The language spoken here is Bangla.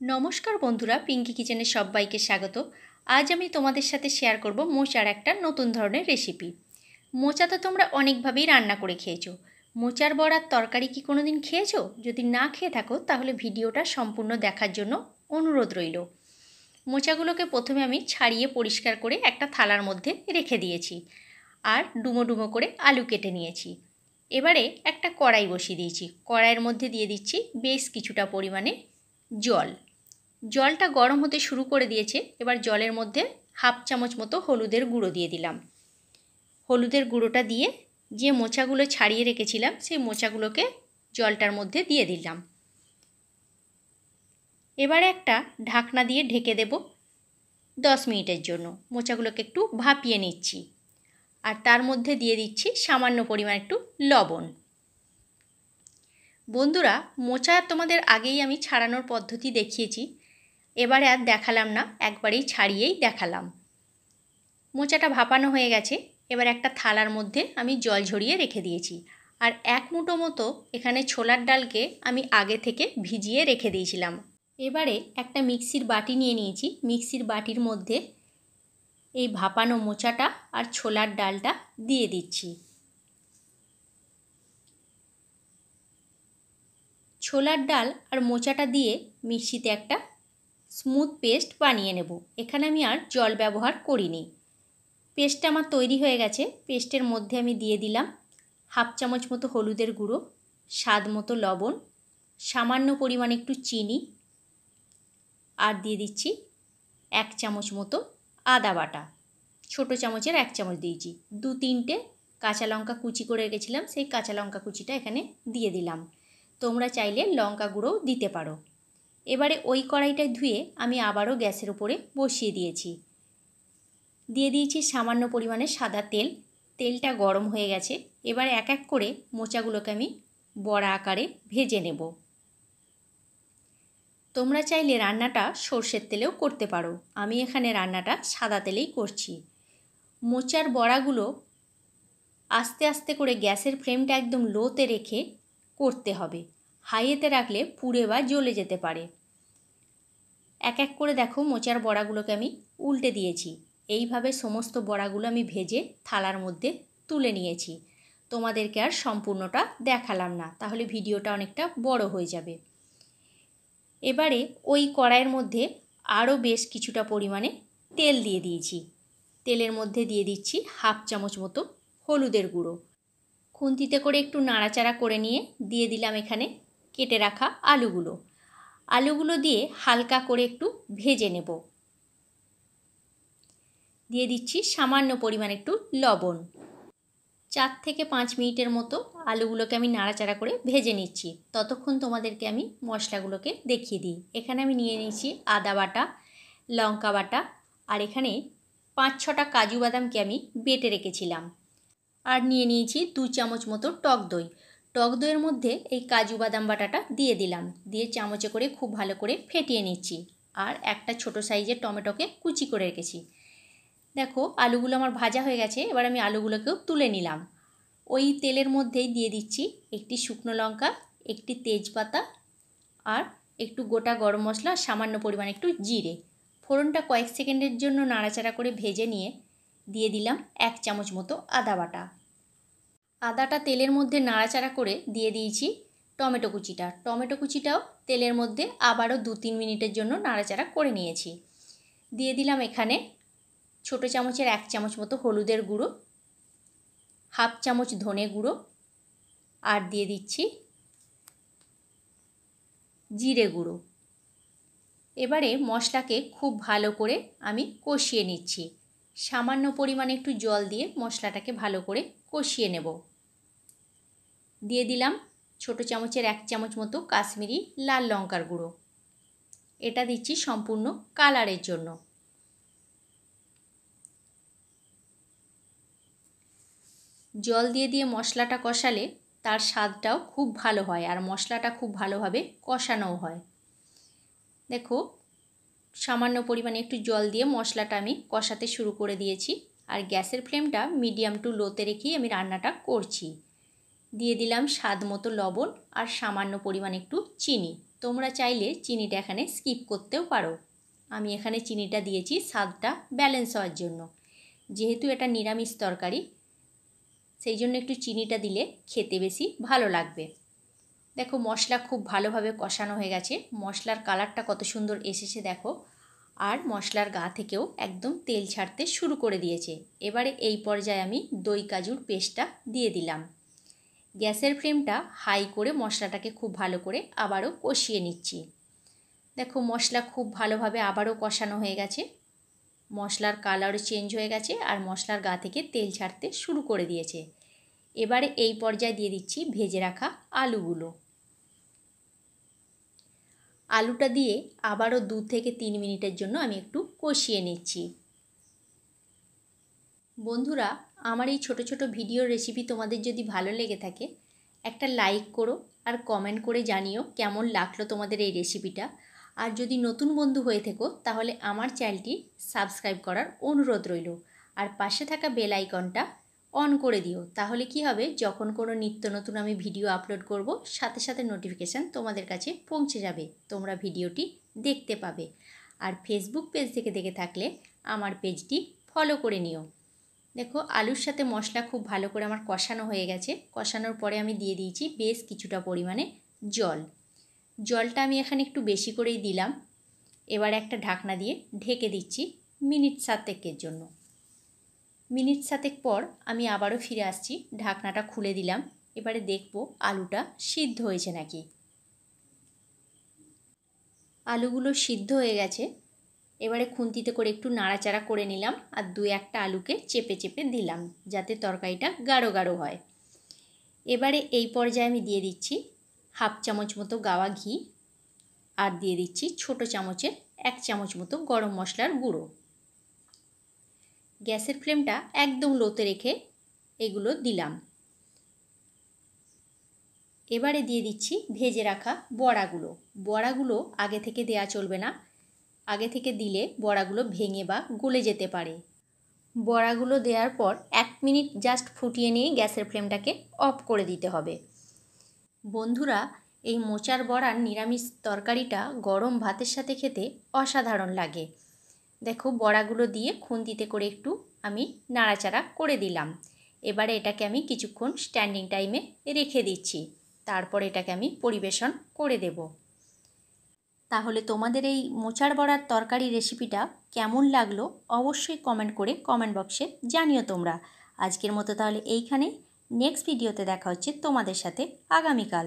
নমস্কার বন্ধুরা, পিঙ্কি কিচেনে সবাইকে স্বাগত। আজ আমি তোমাদের সাথে শেয়ার করব মোচার একটা নতুন ধরনের রেসিপি। মোচা তো তোমরা অনেকভাবেই রান্না করে খেয়েছো। মোচার বড়ার তরকারি কি কোনো দিন খেয়েছো? যদি না খেয়ে থাকো তাহলে ভিডিওটা সম্পূর্ণ দেখার জন্য অনুরোধ রইল। মোচাগুলোকে প্রথমে আমি ছাড়িয়ে পরিষ্কার করে একটা থালার মধ্যে রেখে দিয়েছি, আর ডুমো ডুমো করে আলু কেটে নিয়েছি। এবারে একটা কড়াই বসিয়ে দিয়েছি। কড়াইয়ের মধ্যে দিয়ে দিচ্ছি বেশ কিছুটা পরিমাণে জল। জলটা গরম হতে শুরু করে দিয়েছে। এবার জলের মধ্যে হাফ চামচ মতো হলুদের গুঁড়ো দিয়ে দিলাম। হলুদের গুঁড়োটা দিয়ে যে মোচাগুলো ছাড়িয়ে রেখেছিলাম সেই মোচাগুলোকে জলটার মধ্যে দিয়ে দিলাম। এবারে একটা ঢাকনা দিয়ে ঢেকে দেব 10 মিনিটের জন্য। মোচাগুলোকে একটু ভাপিয়ে নিচ্ছি, আর তার মধ্যে দিয়ে দিচ্ছি সামান্য পরিমাণ একটু লবণ। বন্ধুরা, মোচা তোমাদের আগেই আমি ছাড়ানোর পদ্ধতি দেখিয়েছি, এবারে আর দেখালাম না, একবারেই ছাড়িয়েই দেখালাম। মোচাটা ভাপানো হয়ে গেছে। এবার একটা থালার মধ্যে আমি জল ঝরিয়ে রেখে দিয়েছি, আর 1 মুঠো মতো এখানে ছোলার ডালকে আমি আগে থেকে ভিজিয়ে রেখে দিয়েছিলাম। এবারে একটা মিক্সির বাটি নিয়ে নিয়েছি। মিক্সির বাটির মধ্যে এই ভাপানো মোচাটা আর ছোলার ডালটা দিয়ে দিচ্ছি। ছোলার ডাল আর মোচাটা দিয়ে মিক্সিতে একটা স্মুথ পেস্ট বানিয়ে নেব। এখানে আমি আর জল ব্যবহার করিনি। পেস্টটা আমার তৈরি হয়ে গেছে। পেস্টের মধ্যে আমি দিয়ে দিলাম হাফ চামচ মতো হলুদের গুঁড়ো, স্বাদ মতো লবণ, সামান্য পরিমাণে একটু চিনি, আর দিয়ে দিচ্ছি 1 চামচ মতো আদা বাটা। ছোটো চামচের 1 চামচ দিয়েছি। 2-3টে কাঁচা লঙ্কা কুচি করে রেখেছিলাম, সেই কাঁচা লঙ্কা কুচিটা এখানে দিয়ে দিলাম। তোমরা চাইলে লঙ্কা গুঁড়োও দিতে পারো। এবারে ওই কড়াইটায় ধুয়ে আমি আবারও গ্যাসের উপরে বসিয়ে দিয়েছি। দিয়ে দিয়েছি সামান্য পরিমাণে সাদা তেল। তেলটা গরম হয়ে গেছে। এবার এক এক করে মোচাগুলোকে আমি বড়া আকারে ভেজে নেব। তোমরা চাইলে রান্নাটা সর্ষের তেলেও করতে পারো। আমি এখানে রান্নাটা সাদা তেলেই করছি। মোচার বড়াগুলো আস্তে আস্তে করে গ্যাসের ফ্লেমটা একদম লোতে রেখে করতে হবে। হাইয়েতে রাখলে পুড়ে বা জ্বলে যেতে পারে। এক এক করে দেখো মোচার বড়াগুলোকে আমি উল্টে দিয়েছি। এইভাবে সমস্ত বড়াগুলো আমি ভেজে থালার মধ্যে তুলে নিয়েছি। তোমাদেরকে আর সম্পূর্ণটা দেখালাম না, তাহলে ভিডিওটা অনেকটা বড় হয়ে যাবে। এবারে ওই কড়াইয়ের মধ্যে আরও বেশ কিছুটা পরিমাণে তেল দিয়ে দিয়েছি। তেলের মধ্যে দিয়ে দিচ্ছি হাফ চামচ মতো হলুদের গুঁড়ো। খুন্তিতে করে একটু নাড়াচাড়া করে নিয়ে দিয়ে দিলাম এখানে কেটে রাখা আলুগুলো। আলুগুলো দিয়ে হালকা করে একটু ভেজে নেব। দিয়ে দিচ্ছি সামান্য পরিমাণ একটু লবণ। 4 থেকে 5 মিনিটের মতো আলুগুলোকে আমি নাড়াচাড়া করে ভেজে নিচ্ছি। ততক্ষণ তোমাদেরকে আমি মশলাগুলোকে দেখিয়ে দিই। এখানে আমি নিয়ে নিয়েছি আদা বাটা, লঙ্কা বাটা, আর এখানে 5-6টা কাজু বাদামকে আমি বেটে রেখেছিলাম। আর নিয়ে নিয়েছি 2 চামচ মতো টক দই। টক দইয়ের মধ্যে এই কাজু বাদাম বাটাটা দিয়ে দিলাম। দিয়ে চামচে করে খুব ভালো করে ফেটিয়ে নিচ্ছি। আর একটা ছোটো সাইজের টমেটোকে কুচি করে রেখেছি। দেখো আলুগুলো আমার ভাজা হয়ে গেছে। এবার আমি আলুগুলোকেও তুলে নিলাম। ওই তেলের মধ্যেই দিয়ে দিচ্ছি একটি শুকনো লঙ্কা, একটি তেজপাতা, আর একটু গোটা গরম মশলা, সামান্য পরিমাণ একটু জিরে। ফোড়নটা কয়েক সেকেন্ডের জন্য নাড়াচাড়া করে ভেজে নিয়ে দিয়ে দিলাম 1 চামচ মতো আদা বাটা। আদাটা তেলের মধ্যে নাড়াচাড়া করে দিয়ে দিয়েছি টমেটো কুচিটা। টমেটো কুচিটাও তেলের মধ্যে আবারও 2-3 মিনিটের জন্য নাড়াচাড়া করে নিয়েছি। দিয়ে দিলাম এখানে ছোটো চামচের 1 চামচ মতো হলুদের গুঁড়ো, হাফ চামচ ধনে গুঁড়ো, আর দিয়ে দিচ্ছি জিরে গুঁড়ো। এবারে মশলাকে খুব ভালো করে আমি কষিয়ে নিচ্ছি। সামান্য পরিমাণে একটু জল দিয়ে মশলাটাকে ভালো করে কষিয়ে নেব। দিয়ে দিলাম ছোটো চামচের 1 চামচ মতো কাশ্মীরি লাল লঙ্কার গুঁড়ো। এটা দিচ্ছি সম্পূর্ণ কালারের জন্য। জল দিয়ে দিয়ে মশলাটা কষালে তার স্বাদটাও খুব ভালো হয়, আর মশলাটা খুব ভালোভাবে কষানোও হয়। দেখো সামান্য পরিমাণে একটু জল দিয়ে মশলাটা আমি কষাতে শুরু করে দিয়েছি, আর গ্যাসের ফ্লেমটা মিডিয়াম টু লোতে রেখেই আমি রান্নাটা করছি। দিয়ে দিলাম স্বাদ মতো লবণ আর সামান্য পরিমাণ একটু চিনি। তোমরা চাইলে চিনিটা এখানে স্কিপ করতেও পারো। আমি এখানে চিনিটা দিয়েছি স্বাদটা ব্যালেন্স হওয়ার জন্য। যেহেতু এটা নিরামিষ তরকারি, সেই জন্য একটু চিনিটা দিলে খেতে বেশি ভালো লাগবে। দেখো মশলা খুব ভালোভাবে কষানো হয়ে গেছে, মশলার কালারটা কত সুন্দর এসেছে দেখো, আর মশলার গা থেকেও একদম তেল ছাড়তে শুরু করে দিয়েছে। এবারে এই পর্যায়ে আমি দই কাজুর পেস্টটা দিয়ে দিলাম। গ্যাসের ফ্লেমটা হাই করে মশলাটাকে খুব ভালো করে আবারও কষিয়ে নিচ্ছি। দেখো মশলা খুব ভালোভাবে আবারও কষানো হয়ে গেছে, মশলার কালারও চেঞ্জ হয়ে গেছে আর মশলার গা থেকে তেল ছাড়তে শুরু করে দিয়েছে। এবারে এই পর্যায়ে দিয়ে দিচ্ছি ভেজে রাখা আলুগুলো। আলুটা দিয়ে আবারও 2 থেকে 3 মিনিটের জন্য আমি একটু কষিয়ে নিচ্ছি। বন্ধুরা, আমার এই ছোট ছোট ভিডিও রেসিপি তোমাদের যদি ভালো লেগে থাকে একটা লাইক করো আর কমেন্ট করে জানিও কেমন লাগলো তোমাদের এই রেসিপিটা। আর যদি নতুন বন্ধু হয়ে থেকো তাহলে আমার চ্যানেলটি সাবস্ক্রাইব করার অনুরোধ রইল, আর পাশে থাকা বেল আইকনটা অন করে দিও। তাহলে কি হবে, যখন কোনো নিত্য নতুন আমি ভিডিও আপলোড করব সাথে সাথে নোটিফিকেশান তোমাদের কাছে পৌঁছে যাবে, তোমরা ভিডিওটি দেখতে পাবে। আর ফেসবুক পেজ থেকে দেখে থাকলে আমার পেজটি ফলো করে নিও। দেখো আলুর সাথে মশলা খুব ভালো করে আমার কষানো হয়ে গেছে। কষানোর পরে আমি দিয়ে দিয়েছি বেশ কিছুটা পরিমাণে জল। জলটা আমি এখানে একটু বেশি করেই দিলাম। এবার একটা ঢাকনা দিয়ে ঢেকে দিচ্ছি মিনিট 7 জন্য। মিনিট 7 পর আমি আবারও ফিরে আসছি, ঢাকনাটা খুলে দিলাম। এবারে দেখব আলুটা সিদ্ধ হয়েছে নাকি। আলুগুলো সিদ্ধ হয়ে গেছে। এবারে খুন্তিতে করে একটু নাড়াচাড়া করে নিলাম আর 2-1টা আলুকে চেপে চেপে দিলাম যাতে তরকারিটা গাঢ় গাঢ় হয়। এবারে এই পর্যায়ে আমি দিয়ে দিচ্ছি 1/2 চামচ মতো গাওয়া ঘি, আর দিয়ে দিচ্ছি ছোট চামচের 1 চামচ মতো গরম মশলার গুঁড়ো। গ্যাসের ফ্লেমটা একদম লোতে রেখে এগুলো দিলাম। এবারে দিয়ে দিচ্ছি ভেজে রাখা বড়াগুলো। বড়াগুলো আগে থেকে দেয়া চলবে না, আগে থেকে দিলে বড়াগুলো ভেঙে বা গলে যেতে পারে। বড়াগুলো দেওয়ার পর 1 মিনিট জাস্ট ফুটিয়ে নিয়ে গ্যাসের ফ্লেমটাকে অফ করে দিতে হবে। বন্ধুরা, এই মোচার বড়ার নিরামিষ তরকারিটা গরম ভাতের সাথে খেতে অসাধারণ লাগে। দেখো বড়াগুলো দিয়ে খুন্তিতে করে একটু আমি নাড়াচাড়া করে দিলাম। এবারে এটাকে আমি কিছুক্ষণ স্ট্যান্ডিং টাইমে রেখে দিচ্ছি, তারপর এটাকে আমি পরিবেশন করে দেব। তাহলে তোমাদের এই মোচার বড়ার তরকারি রেসিপিটা কেমন লাগলো অবশ্যই কমেন্ট করে কমেন্ট বক্সে জানিও তোমরা। আজকের মতো তাহলে এইখানে, নেক্সট ভিডিওতে দেখা হচ্ছে তোমাদের সাথে আগামীকাল।